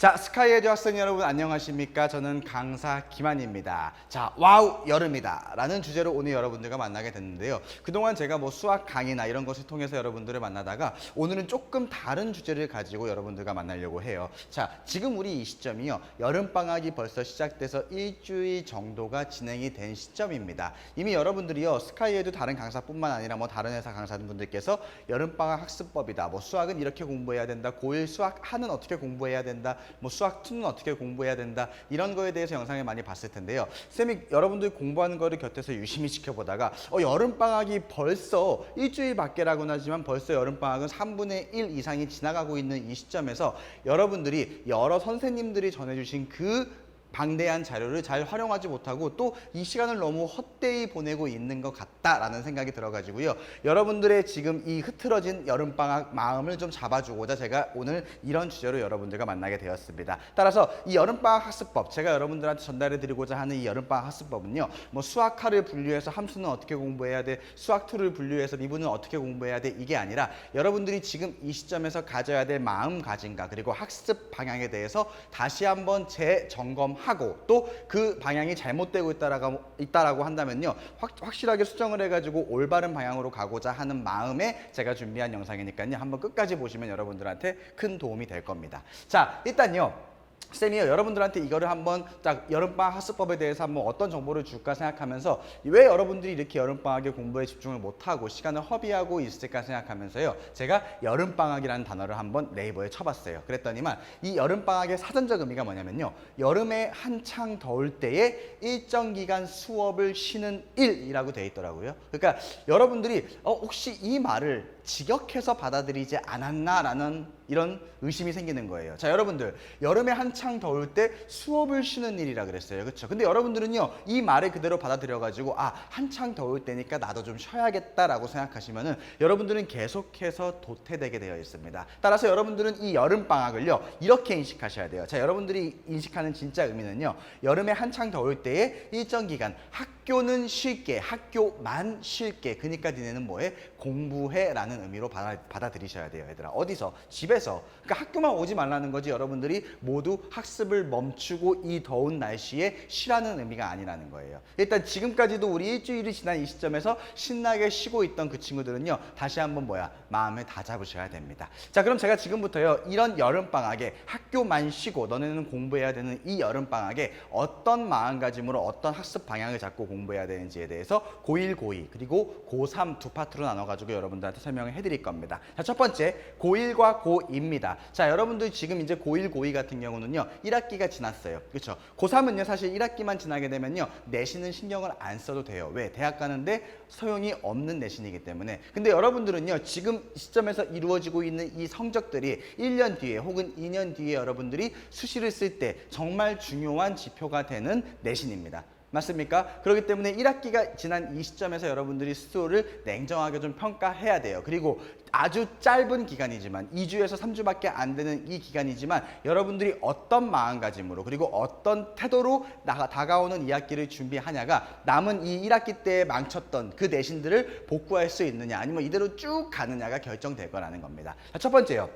자, 스카이에듀 학생 여러분 안녕하십니까? 저는 강사 김한입니다. 자, 와우 여름이다 라는 주제로 오늘 여러분들과 만나게 됐는데요. 그동안 제가 뭐 수학 강의나 이런 것을 통해서 여러분들을 만나다가 오늘은 조금 다른 주제를 가지고 여러분들과 만나려고 해요. 자, 지금 우리 이 시점이요. 여름방학이 벌써 시작돼서 일주일 정도가 진행이 된 시점입니다. 이미 여러분들이요. 스카이에듀 다른 강사뿐만 아니라 뭐 다른 회사 강사분들께서 여름방학 학습법이다. 뭐 수학은 이렇게 공부해야 된다. 고1 수학 하는 어떻게 공부해야 된다. 뭐 수학 2는 어떻게 공부해야 된다 이런 거에 대해서 영상을 많이 봤을 텐데요. 쌤이 여러분들이 공부하는 거를 곁에서 유심히 지켜보다가 여름방학이 벌써 일주일 밖에라고는 하지만 벌써 여름방학은 3분의 1 이상이 지나가고 있는 이 시점에서 여러분들이 여러 선생님들이 전해주신 그 방대한 자료를 잘 활용하지 못하고 또 이 시간을 너무 헛되이 보내고 있는 것 같다라는 생각이 들어가지고요. 여러분들의 지금 이 흐트러진 여름방학 마음을 좀 잡아주고자 제가 오늘 이런 주제로 여러분들과 만나게 되었습니다. 따라서 이 여름방학 학습법, 제가 여러분들한테 전달해드리고자 하는 이 여름방학 학습법은요. 뭐 수학하를 분류해서 함수는 어떻게 공부해야 돼, 수학2를 분류해서 미분은 어떻게 공부해야 돼, 이게 아니라 여러분들이 지금 이 시점에서 가져야 될 마음가짐과 그리고 학습 방향에 대해서 다시 한번 재점검하고 또 그 방향이 잘못되고 있다라고 한다면요. 확실하게 수정을 해가지고 올바른 방향으로 가고자 하는 마음에 제가 준비한 영상이니까요. 한번 끝까지 보시면 여러분들한테 큰 도움이 될 겁니다. 자, 일단요. 쌤이요, 여러분들한테 이거를 한번 딱 여름방학 학습법에 대해서 한번 어떤 정보를 줄까 생각하면서 왜 여러분들이 이렇게 여름방학에 공부에 집중을 못하고 시간을 허비하고 있을까 생각하면서요. 제가 여름방학이라는 단어를 한번 네이버에 쳐봤어요. 그랬더니만 이 여름방학의 사전적 의미가 뭐냐면요. 여름에 한창 더울 때에 일정 기간 수업을 쉬는 일이라고 되어 있더라고요. 그러니까 여러분들이 혹시 이 말을 직역해서 받아들이지 않았나라는 이런 의심이 생기는 거예요. 자, 여러분들 여름에 한창 더울 때 수업을 쉬는 일이라 그랬어요. 그렇죠? 근데 여러분들은요. 이 말을 그대로 받아들여 가지고 한창 더울 때니까 나도 좀 쉬어야겠다라고 생각하시면은 여러분들은 계속해서 도태되게 되어 있습니다. 따라서 여러분들은 이 여름 방학을요. 이렇게 인식하셔야 돼요. 자, 여러분들이 인식하는 진짜 의미는요. 여름에 한창 더울 때에 일정 기간 학교는 쉴게, 학교만 쉴게. 그러니까 니네는 뭐해? 공부해라는 의미로 받아들이셔야 돼요, 얘들아. 어디서? 집에서. 그러니까 학교만 오지 말라는 거지. 여러분들이 모두 학습을 멈추고 이 더운 날씨에 쉬라는 의미가 아니라는 거예요. 일단 지금까지도 우리 일주일이 지난 이 시점에서 신나게 쉬고 있던 그 친구들은요. 다시 한번 마음을 다 잡으셔야 됩니다. 자, 그럼 제가 지금부터요. 이런 여름방학에 학교만 쉬고 너네는 공부해야 되는 이 여름방학에 어떤 마음가짐으로 어떤 학습 방향을 잡고 공부해야 되는지에 대해서 고1, 고2 그리고 고3 두 파트로 나눠가지고 여러분들한테 설명을 해드릴 겁니다. 자, 첫 번째 고1과 고2입니다. 자, 여러분들 지금 이제 고1, 고2 같은 경우는요. 1학기가 지났어요. 그렇죠? 고3은요. 사실 1학기만 지나게 되면요. 내신은 신경을 안 써도 돼요. 왜? 대학 가는데 소용이 없는 내신이기 때문에. 근데 여러분들은요. 지금 시점에서 이루어지고 있는 이 성적들이 1년 뒤에 혹은 2년 뒤에 여러분들이 수시를 쓸 때 정말 중요한 지표가 되는 내신입니다. 맞습니까? 그렇기 때문에 1학기가 지난 이 시점에서 여러분들이 스스로를 냉정하게 좀 평가해야 돼요. 그리고 아주 짧은 기간이지만 2주에서 3주밖에 안 되는 이 기간이지만 여러분들이 어떤 마음가짐으로 그리고 어떤 태도로 다가오는 2학기를 준비하냐가 남은 이 1학기 때 망쳤던 그 내신들을 복구할 수 있느냐 아니면 이대로 쭉 가느냐가 결정될 거라는 겁니다. 자, 첫 번째요.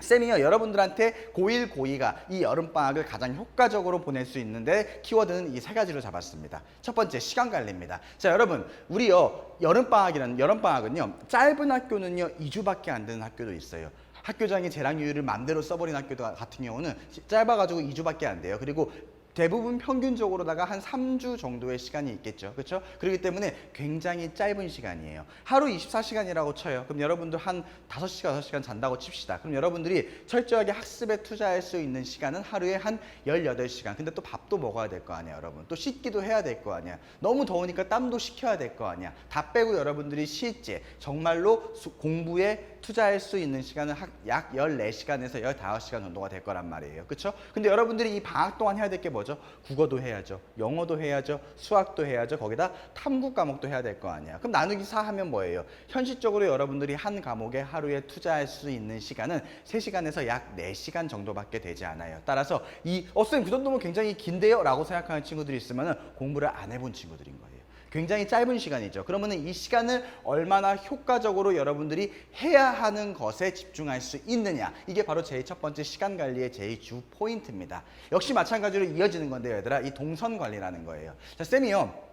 쌤이요. 여러분들한테 고1, 고2가 이 여름방학을 가장 효과적으로 보낼 수 있는데 키워드는 이 세 가지로 잡았습니다. 첫 번째, 시간 관리입니다. 자, 여러분, 우리요. 여름방학은요. 짧은 학교는요. 2주밖에 안 되는 학교도 있어요. 학교장이 재량유율을 맘대로 써버린 학교 같은 경우는 짧아가지고 2주밖에 안 돼요. 그리고 대부분 평균적으로다가 한 3주 정도의 시간이 있겠죠. 그렇죠? 그렇기 때문에 굉장히 짧은 시간이에요. 하루 24시간이라고 쳐요. 그럼 여러분들 한 5시간, 6시간 잔다고 칩시다. 그럼 여러분들이 철저하게 학습에 투자할 수 있는 시간은 하루에 한 18시간. 근데 또 밥도 먹어야 될 거 아니에요, 여러분. 또 씻기도 해야 될 거 아니야. 너무 더우니까 땀도 식혀야 될 거 아니야. 다 빼고 여러분들이 실제 정말로 공부에 투자할 수 있는 시간은 약 14시간에서 15시간 정도가 될 거란 말이에요. 그렇죠? 근데 여러분들이 이 방학 동안 해야 될 게 뭐죠? 국어도 해야죠. 영어도 해야죠. 수학도 해야죠. 거기다 탐구 과목도 해야 될 거 아니야. 그럼 나누기 4 하면 뭐예요? 현실적으로 여러분들이 한 과목에 하루에 투자할 수 있는 시간은 3시간에서 약 4시간 정도밖에 되지 않아요. 따라서 쌤, 그 정도면 굉장히 긴데요? 라고 생각하는 친구들이 있으면 공부를 안 해본 친구들인 거예요. 굉장히 짧은 시간이죠. 그러면은 이 시간을 얼마나 효과적으로 여러분들이 해야 하는 것에 집중할 수 있느냐. 이게 바로 제 첫 번째 시간 관리의 제 주 포인트입니다. 역시 마찬가지로 이어지는 건데요, 얘들아. 이 동선 관리라는 거예요. 자, 쌤이요.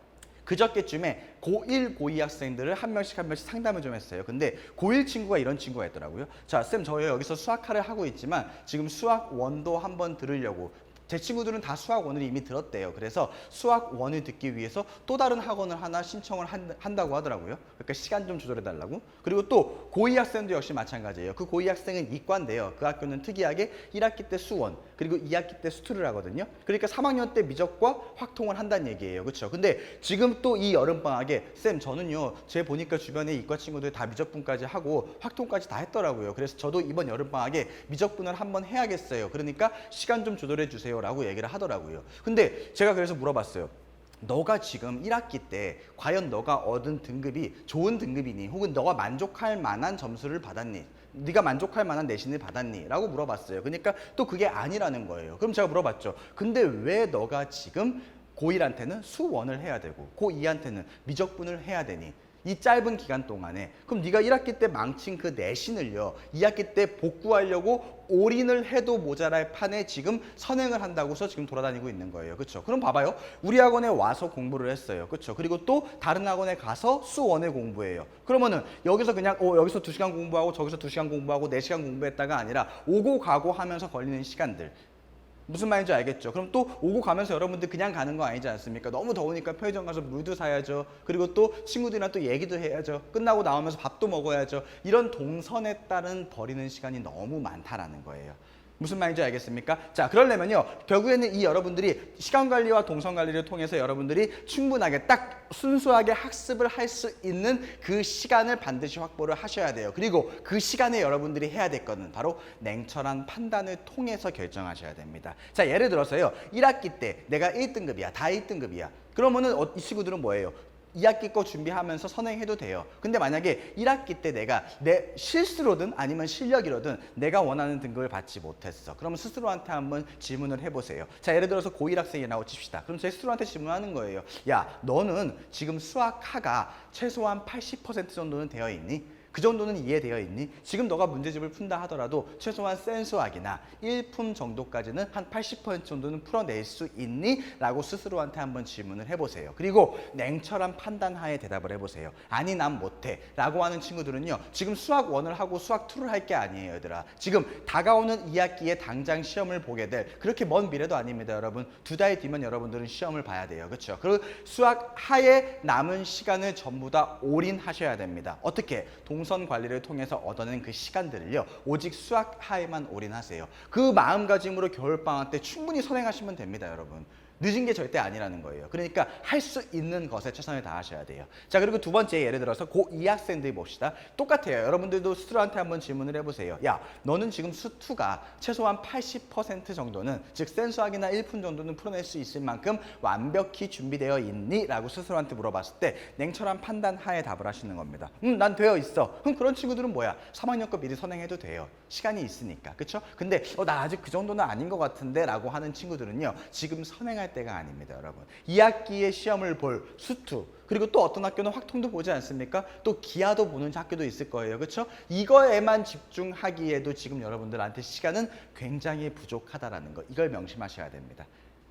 그저께쯤에 고1, 고2 학생들을 한 명씩 상담을 좀 했어요. 근데 고1 친구가 이런 친구가 있더라고요. 자, 쌤, 저희 여기서 수학화를 하고 있지만 지금 수학 원도 한번 들으려고. 제 친구들은 다 수학 원을 이미 들었대요. 그래서 수학 원을 듣기 위해서 또 다른 학원을 하나 신청을 한다고 하더라고요. 그러니까 시간 좀 조절해 달라고. 그리고 또 고2 학생도 역시 마찬가지예요. 그 고2 학생은 이과인데요. 그 학교는 특이하게 1학기 때 수원, 그리고 2학기 때 수투를 하거든요. 그러니까 3학년 때 미적과 확통을 한다는 얘기예요. 그렇죠? 근데 지금 또 이 여름방학에 쌤, 저는요, 제 보니까 주변에 이과 친구들 다 미적분까지 하고 확통까지 다 했더라고요. 그래서 저도 이번 여름방학에 미적분을 한번 해야겠어요. 그러니까 시간 좀 조절해 주세요 라고 얘기를 하더라고요. 근데 제가 그래서 물어봤어요. 너가 지금 1학기 때 과연 너가 얻은 등급이 좋은 등급이니 혹은 너가 만족할 만한 점수를 받았니? 네가 만족할 만한 내신을 받았니? 라고 물어봤어요. 그러니까 또 그게 아니라는 거예요. 그럼 제가 물어봤죠. 근데 왜 너가 지금 고1한테는 수원을 해야 되고 고2한테는 미적분을 해야 되니? 이 짧은 기간 동안에 그럼 네가 1학기 때 망친 그 내신을요 2학기 때 복구하려고 올인을 해도 모자랄 판에 지금 선행을 한다고서 지금 돌아다니고 있는 거예요. 그렇죠? 그럼 봐봐요. 우리 학원에 와서 공부를 했어요. 그렇죠? 그리고 또 다른 학원에 가서 수원을 공부해요. 그러면은 여기서 그냥 여기서 2시간 공부하고 저기서 2시간 공부하고 4시간 공부했다가 아니라 오고 가고 하면서 걸리는 시간들. 무슨 말인지 알겠죠? 그럼 또 오고 가면서 여러분들 그냥 가는 거 아니지 않습니까? 너무 더우니까 편의점 가서 물도 사야죠. 그리고 또 친구들이랑 또 얘기도 해야죠. 끝나고 나오면서 밥도 먹어야죠. 이런 동선에 따른 버리는 시간이 너무 많다라는 거예요. 무슨 말인지 알겠습니까? 자, 그러려면요. 결국에는 이 여러분들이 시간 관리와 동선 관리를 통해서 여러분들이 충분하게 딱 순수하게 학습을 할 수 있는 그 시간을 반드시 확보를 하셔야 돼요. 그리고 그 시간에 여러분들이 해야 될 거는 바로 냉철한 판단을 통해서 결정하셔야 됩니다. 자, 예를 들어서요. 1학기 때 내가 1등급이야. 다 1등급이야. 그러면은 이 친구들은 뭐예요? 2학기 거 준비하면서 선행해도 돼요. 근데 만약에 1학기 때 내가 내 실수로든 아니면 실력이로든 내가 원하는 등급을 받지 못했어. 그러면 스스로한테 한번 질문을 해보세요. 자, 예를 들어서 고1 학생이라고 칩시다. 그럼 제 스스로한테 질문하는 거예요. 야, 너는 지금 수학하가 최소한 80% 정도는 되어 있니? 그 정도는 이해되어 있니? 지금 너가 문제집을 푼다 하더라도 최소한 센수학이나 1품 정도까지는 한 80% 정도는 풀어낼 수 있니? 라고 스스로한테 한번 질문을 해보세요. 그리고 냉철한 판단하에 대답을 해보세요. 아니, 난 못해 라고 하는 친구들은요, 지금 수학 1을 하고 수학 2를 할 게 아니에요, 얘들아. 지금 다가오는 2학기에 당장 시험을 보게 될 그렇게 먼 미래도 아닙니다, 여러분. 2달 뒤면 여러분들은 시험을 봐야 돼요. 그렇죠? 그리고 수학 하에 남은 시간을 전부 다 올인하셔야 됩니다. 어떻게? 동선 관리를 통해서 얻어낸 그 시간들을요, 오직 수학 하에만 올인하세요. 그 마음가짐으로 겨울방학 때 충분히 선행하시면 됩니다, 여러분. 늦은 게 절대 아니라는 거예요. 그러니까 할 수 있는 것에 최선을 다하셔야 돼요. 자, 그리고 두 번째, 예를 들어서 고2 학생들 봅시다. 똑같아요. 여러분들도 스스로한테 한번 질문을 해보세요. 야, 너는 지금 수2가 최소한 80% 정도는, 즉 센수학이나 1품 정도는 풀어낼 수 있을 만큼 완벽히 준비되어 있니? 라고 스스로한테 물어봤을 때 냉철한 판단 하에 답을 하시는 겁니다. 난 되어 있어. 그럼 그런 친구들은 뭐야? 3학년 거 미리 선행해도 돼요. 시간이 있으니까. 그렇죠? 근데 나 아직 그 정도는 아닌 것 같은데 라고 하는 친구들은요, 지금 선행할 때가 아닙니다, 여러분. 2학기에 시험을 볼 수투, 그리고 또 어떤 학교는 확통도 보지 않습니까? 또 기하도 보는 학교도 있을 거예요. 그렇죠? 이거에만 집중하기에도 지금 여러분들한테 시간은 굉장히 부족하다라는 거, 이걸 명심하셔야 됩니다.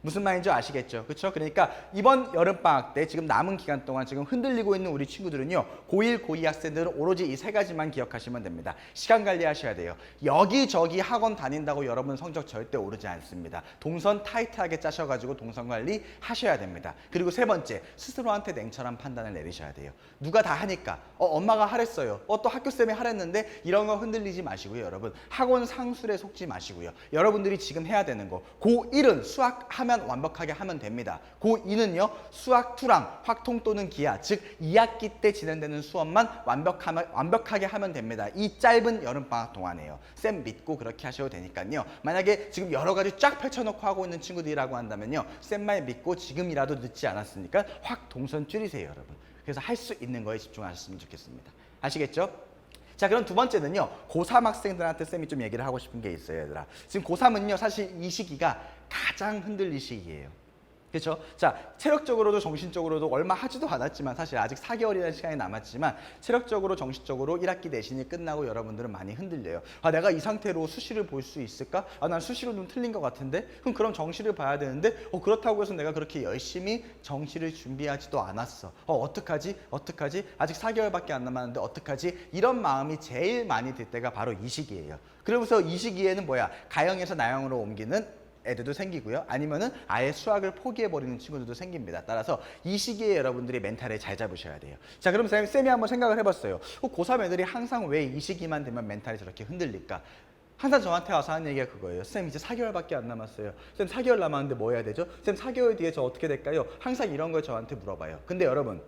무슨 말인지 아시겠죠? 그렇죠? 그러니까 이번 여름방학 때 지금 남은 기간 동안 지금 흔들리고 있는 우리 친구들은요, 고1, 고2 학생들은 오로지 이 세 가지만 기억하시면 됩니다. 시간 관리하셔야 돼요. 여기저기 학원 다닌다고 여러분 성적 절대 오르지 않습니다. 동선 타이트하게 짜셔가지고 동선 관리 하셔야 됩니다. 그리고 세 번째, 스스로한테 냉철한 판단을 내리셔야 돼요. 누가 다 하니까 엄마가 하랬어요. 또 학교쌤이 하랬는데 이런 거 흔들리지 마시고요, 여러분. 학원 상술에 속지 마시고요. 여러분들이 지금 해야 되는 거, 고1은 수학하면 완벽하게 하면 됩니다. 고2는요, 수학 2랑 확통 또는 기하, 즉 2학기 때 진행되는 수업만 완벽하게 하면 됩니다. 이 짧은 여름방학 동안에요. 쌤 믿고 그렇게 하셔도 되니까요. 만약에 지금 여러 가지 쫙 펼쳐놓고 하고 있는 친구들이라고 한다면요, 쌤 말 믿고 지금이라도 늦지 않았으니까 확 동선 줄이세요, 여러분. 그래서 할 수 있는 거에 집중하셨으면 좋겠습니다. 아시겠죠? 자, 그럼 두 번째는요, 고3 학생들한테 쌤이 좀 얘기를 하고 싶은 게 있어요, 얘들아. 지금 고3은요, 사실 이 시기가 가장 흔들릴 시기예요. 그렇죠? 자, 체력적으로도 정신적으로도 얼마 하지도 않았지만 사실 아직 4개월이라는 시간이 남았지만 체력적으로 정신적으로 1학기 내신이 끝나고 여러분들은 많이 흔들려요. 아, 내가 이 상태로 수시를 볼 수 있을까? 아, 난 수시로 좀 틀린 것 같은데? 그럼 정시를 봐야 되는데 그렇다고 해서 내가 그렇게 열심히 정시를 준비하지도 않았어. 어떡하지? 어떡하지? 아직 4개월밖에 안 남았는데 어떡하지? 이런 마음이 제일 많이 들 때가 바로 이 시기예요. 그러면서 이 시기에는 뭐야? 가형에서 나형으로 옮기는 애들도 생기고요. 아니면은 아예 수학을 포기해버리는 친구들도 생깁니다. 따라서 이 시기에 여러분들이 멘탈을 잘 잡으셔야 돼요. 자, 그럼 쌤이 한번 생각을 해봤어요. 고3 애들이 항상 왜 이 시기만 되면 멘탈이 저렇게 흔들릴까? 항상 저한테 와서 하는 얘기가 그거예요. 쌤 이제 4개월밖에 안 남았어요. 쌤 4개월 남았는데 뭐 해야 되죠? 쌤 4개월 뒤에 저 어떻게 될까요? 항상 이런 걸 저한테 물어봐요. 근데 여러분,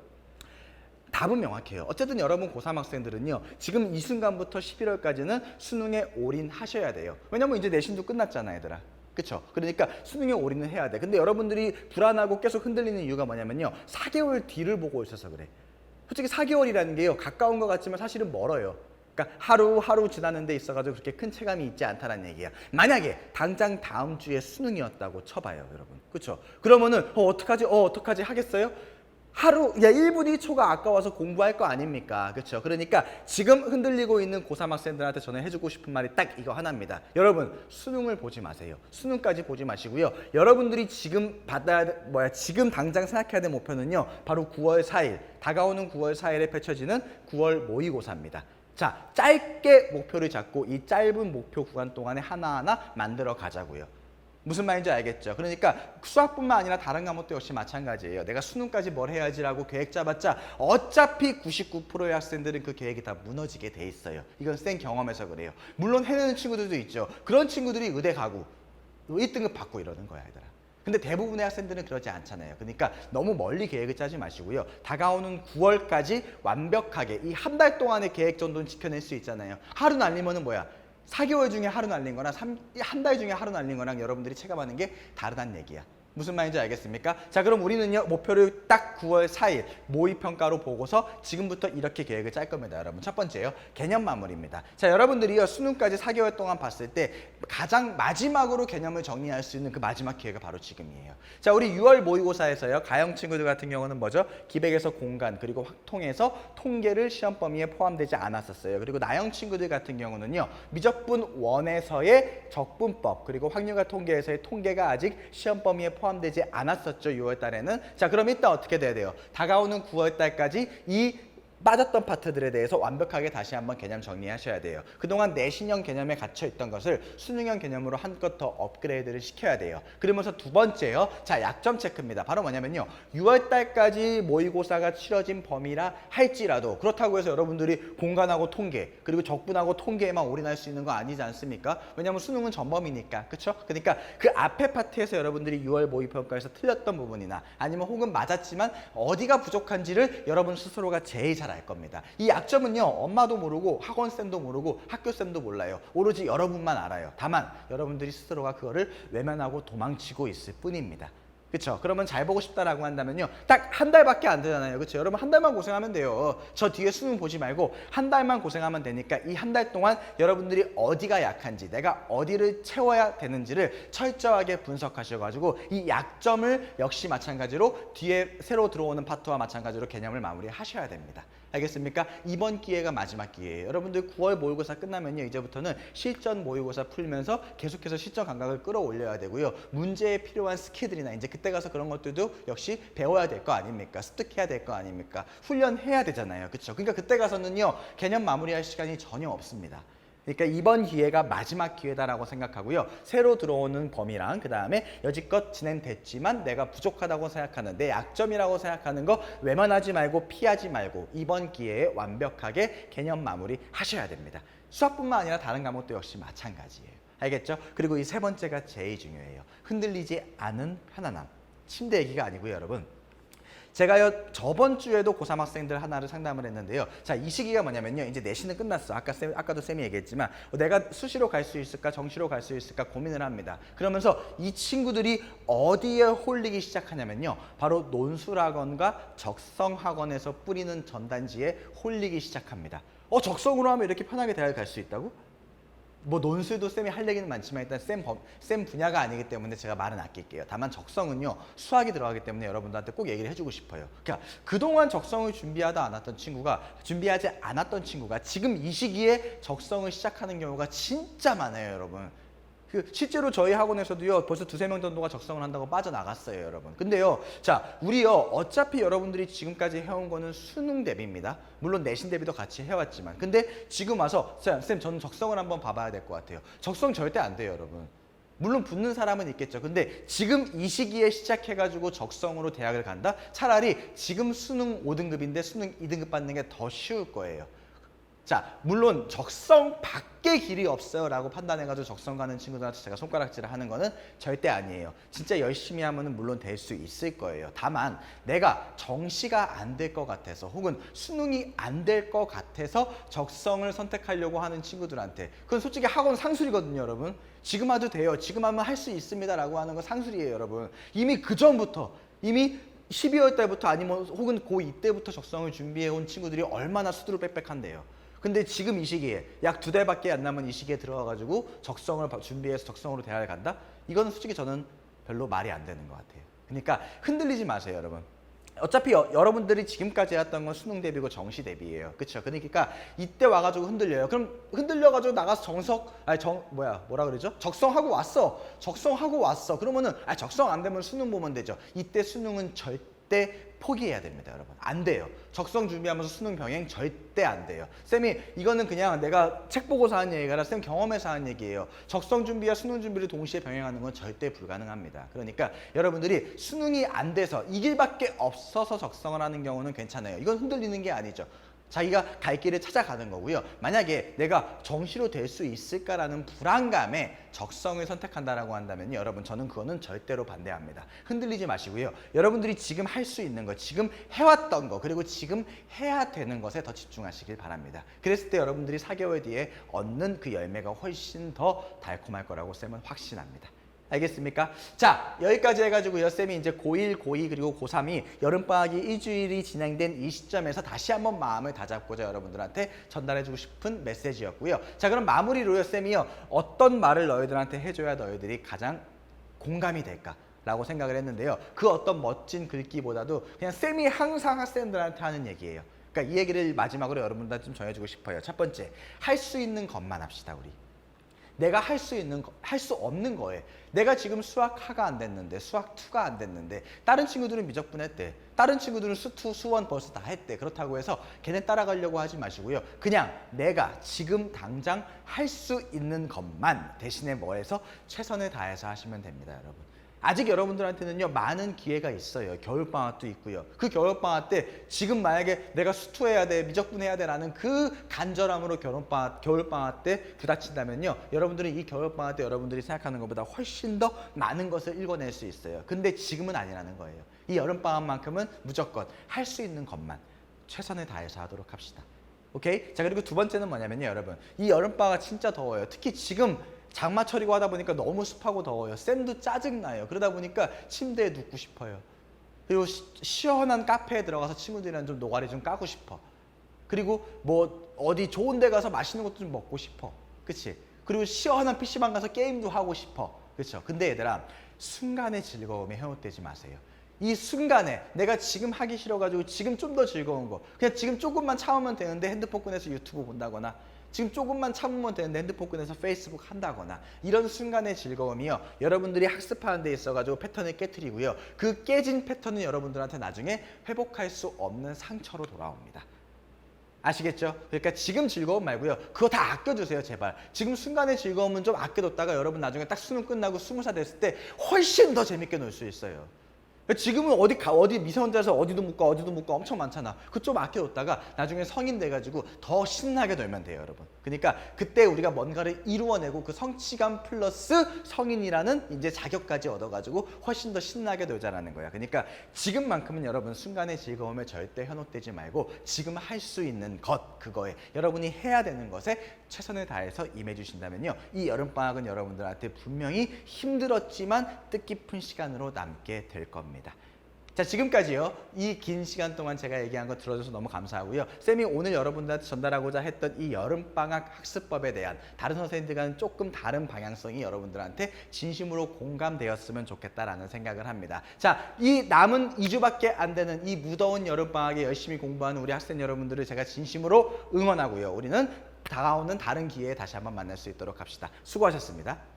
답은 명확해요. 어쨌든 여러분 고3 학생들은요. 지금 이 순간부터 11월까지는 수능에 올인하셔야 돼요. 왜냐면 이제 내신도 끝났잖아, 얘들아. 그쵸? 그러니까 수능에 올인을 해야 돼. 근데 여러분들이 불안하고 계속 흔들리는 이유가 뭐냐면요. 4개월 뒤를 보고 있어서 그래. 솔직히 4개월이라는 게요. 가까운 것 같지만 사실은 멀어요. 그러니까 하루 지나는 데 있어가지고 그렇게 큰 체감이 있지 않다는 얘기야. 만약에 당장 다음 주에 수능이었다고 쳐봐요, 여러분. 그쵸? 그러면은 어떡하지 하겠어요? 1분 1초가 아까워서 공부할 거 아닙니까? 그렇죠? 그러니까 지금 흔들리고 있는 고3 학생들한테 저는 해주고 싶은 말이 딱 이거 하나입니다. 여러분, 수능을 보지 마세요. 수능까지 보지 마시고요. 여러분들이 지금 지금 당장 생각해야 될 목표는요. 바로 9월 4일, 다가오는 9월 4일에 펼쳐지는 9월 모의고사입니다. 자, 짧게 목표를 잡고 이 짧은 목표 구간 동안에 하나하나 만들어 가자고요. 무슨 말인지 알겠죠? 그러니까 수학뿐만 아니라 다른 과목도 역시 마찬가지예요. 내가 수능까지 뭘 해야지라고 계획 잡았자 어차피 99%의 학생들은 그 계획이 다 무너지게 돼 있어요. 이건 생 경험에서 그래요. 물론 해내는 친구들도 있죠. 그런 친구들이 의대 가고 1등급 받고 이러는 거야, 얘들아. 근데 대부분의 학생들은 그러지 않잖아요. 그러니까 너무 멀리 계획을 짜지 마시고요. 다가오는 9월까지 완벽하게 이 한 달 동안의 계획 정도는 지켜낼 수 있잖아요. 하루 날리면은 뭐야? 4개월 중에 하루 날린 거랑 한 달 중에 하루 날린 거랑 여러분들이 체감하는 게 다르다는 얘기야. 무슨 말인지 알겠습니까? 자, 그럼 우리는요, 목표를 딱 9월 4일 모의평가로 보고서 지금부터 이렇게 계획을 짤 겁니다, 여러분. 첫 번째요, 개념 마무리입니다. 자, 여러분들이요, 수능까지 4개월 동안 봤을 때 가장 마지막으로 개념을 정리할 수 있는 그 마지막 기회가 바로 지금이에요. 자, 우리 6월 모의고사에서요, 가형 친구들 같은 경우는 뭐죠? 기백에서 공간, 그리고 확통에서 통계를 시험 범위에 포함되지 않았었어요. 그리고 나형 친구들 같은 경우는요, 미적분 1에서의 적분법, 그리고 확률과 통계에서의 통계가 아직 시험 범위에 포함되지 않았었죠, 6월 달에는. 자, 그럼 일단 어떻게 돼야 돼요? 다가오는 9월 달까지 이 빠졌던 파트들에 대해서 완벽하게 다시 한번 개념 정리하셔야 돼요. 그동안 내신형 개념에 갇혀있던 것을 수능형 개념으로 한껏 더 업그레이드를 시켜야 돼요. 그러면서 두 번째요. 자, 약점 체크입니다. 바로 뭐냐면요. 6월 달까지 모의고사가 치러진 범위라 할지라도 그렇다고 해서 여러분들이 공간하고 통계 그리고 적분하고 통계에만 올인할 수 있는 거 아니지 않습니까? 왜냐하면 수능은 전범이니까. 그렇죠? 그러니까 그 앞에 파트에서 여러분들이 6월 모의평가에서 틀렸던 부분이나 아니면 혹은 맞았지만 어디가 부족한지를 여러분 스스로가 제일 잘 알 겁니다. 이 약점은요, 엄마도 모르고 학원쌤도 모르고 학교쌤도 몰라요. 오로지 여러분만 알아요. 다만 여러분들이 스스로가 그거를 외면하고 도망치고 있을 뿐입니다. 그렇죠? 그러면 잘 보고 싶다라고 한다면요, 딱 한 달밖에 안 되잖아요. 그렇죠? 여러분 한 달만 고생하면 돼요. 저 뒤에 수능 보지 말고 한 달만 고생하면 되니까 이 한 달 동안 여러분들이 어디가 약한지, 내가 어디를 채워야 되는지를 철저하게 분석하셔가지고 이 약점을 역시 마찬가지로 뒤에 새로 들어오는 파트와 마찬가지로 개념을 마무리하셔야 됩니다. 알겠습니까? 이번 기회가 마지막 기회예요. 여러분들 9월 모의고사 끝나면요, 이제부터는 실전 모의고사 풀면서 계속해서 실전 감각을 끌어올려야 되고요. 문제에 필요한 스킬들이나 이제 그때 가서 그런 것들도 역시 배워야 될 거 아닙니까? 습득해야 될 거 아닙니까? 훈련해야 되잖아요. 그렇죠? 그러니까 그때 가서는요, 개념 마무리할 시간이 전혀 없습니다. 그러니까 이번 기회가 마지막 기회다라고 생각하고요. 새로 들어오는 범위랑 그 다음에 여지껏 진행됐지만 내가 부족하다고 생각하는 내 약점이라고 생각하는 거 외면하지 말고 피하지 말고 이번 기회에 완벽하게 개념 마무리 하셔야 됩니다. 수학뿐만 아니라 다른 과목도 역시 마찬가지예요. 알겠죠? 그리고 이 세 번째가 제일 중요해요. 흔들리지 않은 편안함. 침대 얘기가 아니고요, 여러분. 제가요, 저번 주에도 고3 학생들 하나를 상담을 했는데요. 자, 이 시기가 뭐냐면요. 이제 내신은 끝났어. 아까도 쌤이 얘기했지만 내가 수시로 갈 수 있을까, 정시로 갈 수 있을까 고민을 합니다. 그러면서 이 친구들이 어디에 홀리기 시작하냐면요. 바로 논술학원과 적성학원에서 뿌리는 전단지에 홀리기 시작합니다. 적성으로 하면 이렇게 편하게 대학을 갈 수 있다고? 뭐 논술도 쌤이 할 얘기는 많지만 일단 쌤 분야가 아니기 때문에 제가 말은 아낄게요. 다만 적성은요 수학이 들어가기 때문에 여러분들한테 꼭 얘기를 해주고 싶어요. 그러니까 그동안 적성을 준비하지 않았던 친구가 지금 이 시기에 적성을 시작하는 경우가 진짜 많아요, 여러분. 실제로 저희 학원에서도요 벌써 두세 명 정도가 적성을 한다고 빠져나갔어요, 여러분. 근데요, 자, 우리요 어차피 여러분들이 지금까지 해온 거는 수능 대비입니다. 물론 내신 대비도 같이 해왔지만, 근데 지금 와서 쌤 저는 적성을 한번 봐봐야 될 것 같아요. 적성 절대 안 돼요, 여러분. 물론 붙는 사람은 있겠죠. 근데 지금 이 시기에 시작해가지고 적성으로 대학을 간다? 차라리 지금 수능 5등급인데 수능 2등급 받는 게 더 쉬울 거예요. 자, 물론 적성 밖에 길이 없어요 라고 판단해가지고 적성 가는 친구들한테 제가 손가락질을 하는 거는 절대 아니에요. 진짜 열심히 하면 물론 될 수 있을 거예요. 다만 내가 정시가 안 될 것 같아서 혹은 수능이 안 될 것 같아서 적성을 선택하려고 하는 친구들한테, 그건 솔직히 학원 상술이거든요, 여러분. 지금 와도 돼요, 지금 하면 할 수 있습니다 라고 하는 건 상술이에요, 여러분. 이미 그 전부터, 이미 12월 달부터 아니면 혹은 고2 때부터 적성을 준비해 온 친구들이 얼마나 수두를 빽빽한데요. 근데 지금 이 시기에 약 2달밖에 안 남은 이 시기에 들어와가지고 적성을 준비해서 적성으로 대학을 간다? 이거는 솔직히 저는 별로 말이 안 되는 것 같아요. 그러니까 흔들리지 마세요, 여러분. 어차피 여러분들이 지금까지 해왔던 건 수능 대비고 정시 대비예요. 그렇죠? 그러니까 이때 와가지고 흔들려요. 그럼 흔들려가지고 나가서 적성하고 왔어. 적성하고 왔어. 그러면은 적성 안 되면 수능 보면 되죠. 이때 수능은 절대 포기해야 됩니다, 여러분. 안 돼요. 적성 준비하면서 수능 병행 절대 안 돼요. 쌤이 이거는 그냥 내가 책 보고서 하는 얘기가 아니라 쌤 경험에서 하는 얘기예요. 적성 준비와 수능 준비를 동시에 병행하는 건 절대 불가능합니다. 그러니까 여러분들이 수능이 안 돼서 이 길밖에 없어서 적성을 하는 경우는 괜찮아요. 이건 흔들리는 게 아니죠. 자기가 갈 길을 찾아가는 거고요. 만약에 내가 정시로 될 수 있을까라는 불안감에 적성을 선택한다라고 한다면 여러분, 저는 그거는 절대로 반대합니다. 흔들리지 마시고요. 여러분들이 지금 할 수 있는 거, 지금 해왔던 거, 그리고 지금 해야 되는 것에 더 집중하시길 바랍니다. 그랬을 때 여러분들이 4개월 뒤에 얻는 그 열매가 훨씬 더 달콤할 거라고 쌤은 확신합니다. 알겠습니까? 자, 여기까지 해가지고요, 쌤이 이제 고1, 고2 그리고 고3이 여름방학이 일주일이 진행된 이 시점에서 다시 한번 마음을 다잡고자 여러분들한테 전달해주고 싶은 메시지였고요. 자, 그럼 마무리로요, 쌤이요, 어떤 말을 너희들한테 해줘야 너희들이 가장 공감이 될까? 라고 생각을 했는데요. 그 어떤 멋진 글귀보다도 그냥 쌤이 항상 학생들한테 하는 얘기예요. 그러니까 이 얘기를 마지막으로 여러분들한테 좀 전해주고 싶어요. 첫 번째, 할 수 있는 것만 합시다, 우리. 내가 할 수 있는 거, 할 수 없는 거에, 내가 지금 수학 하가 안 됐는데, 수학 2가 안 됐는데, 다른 친구들은 미적분 했대, 다른 친구들은 수2, 수1 벌써 다 했대. 그렇다고 해서 걔네 따라가려고 하지 마시고요. 그냥 내가 지금 당장 할 수 있는 것만 대신에 뭐 해서 최선을 다해서 하시면 됩니다, 여러분. 아직 여러분들한테는요, 많은 기회가 있어요. 겨울방학도 있고요. 그 겨울방학 때 지금 만약에 내가 수투 해야 돼, 미적분 해야 돼 라는 그 간절함으로 겨울방학 때 부닥친다면요, 여러분들은 이 겨울방학 때 여러분들이 생각하는 것보다 훨씬 더 많은 것을 읽어낼 수 있어요. 근데 지금은 아니라는 거예요. 이 여름방학만큼은 무조건 할 수 있는 것만 최선을 다해서 하도록 합시다. 오케이? 자, 그리고 두 번째는 뭐냐면요, 여러분. 이 여름방학 진짜 더워요. 특히 지금 장마철이고 하다 보니까 너무 습하고 더워요. 쌤도 짜증나요. 그러다 보니까 침대에 눕고 싶어요. 그리고 시원한 카페에 들어가서 친구들이랑 좀 노가리 좀 까고 싶어. 그리고 뭐 어디 좋은 데 가서 맛있는 것도 좀 먹고 싶어. 그치? 그리고 시원한 PC방 가서 게임도 하고 싶어. 그쵸? 근데 얘들아, 순간의 즐거움에 현혹되지 마세요. 이 순간에 내가 지금 하기 싫어가지고 지금 좀 더 즐거운 거, 그냥 지금 조금만 참으면 되는데 핸드폰 꺼내서 유튜브 본다거나, 지금 조금만 참으면 되는데 핸드폰 꺼내서 페이스북 한다거나, 이런 순간의 즐거움이요, 여러분들이 학습하는 데 있어가지고 패턴을 깨트리고요, 그 깨진 패턴은 여러분들한테 나중에 회복할 수 없는 상처로 돌아옵니다. 아시겠죠? 그러니까 지금 즐거움 말고요, 그거 다 아껴주세요, 제발. 지금 순간의 즐거움은 좀 아껴뒀다가 여러분 나중에 딱 수능 끝나고 20살 됐을 때 훨씬 더 재밌게 놀 수 있어요. 지금은 어디 미성년자에서 어디도 못 가 엄청 많잖아. 그거 좀 아껴뒀다가 나중에 성인 돼가지고 더 신나게 놀면 돼요, 여러분. 그러니까 그때 우리가 뭔가를 이루어내고 그 성취감 플러스 성인이라는 이제 자격까지 얻어가지고 훨씬 더 신나게 놀자라는 거야. 그러니까 지금만큼은 여러분 순간의 즐거움에 절대 현혹되지 말고 지금 할 수 있는 것, 그거에 여러분이 해야 되는 것에 최선을 다해서 임해주신다면요, 이 여름방학은 여러분들한테 분명히 힘들었지만 뜻깊은 시간으로 남게 될 겁니다. 자, 지금까지요. 이 긴 시간 동안 제가 얘기한 거 들어줘서 너무 감사하고요. 쌤이 오늘 여러분들한테 전달하고자 했던 이 여름방학 학습법에 대한 다른 선생님들과는 조금 다른 방향성이 여러분들한테 진심으로 공감되었으면 좋겠다라는 생각을 합니다. 자, 이 남은 2주밖에 안 되는 이 무더운 여름방학에 열심히 공부하는 우리 학생 여러분들을 제가 진심으로 응원하고요. 우리는 다가오는 다른 기회에 다시 한번 만날 수 있도록 합시다. 수고하셨습니다.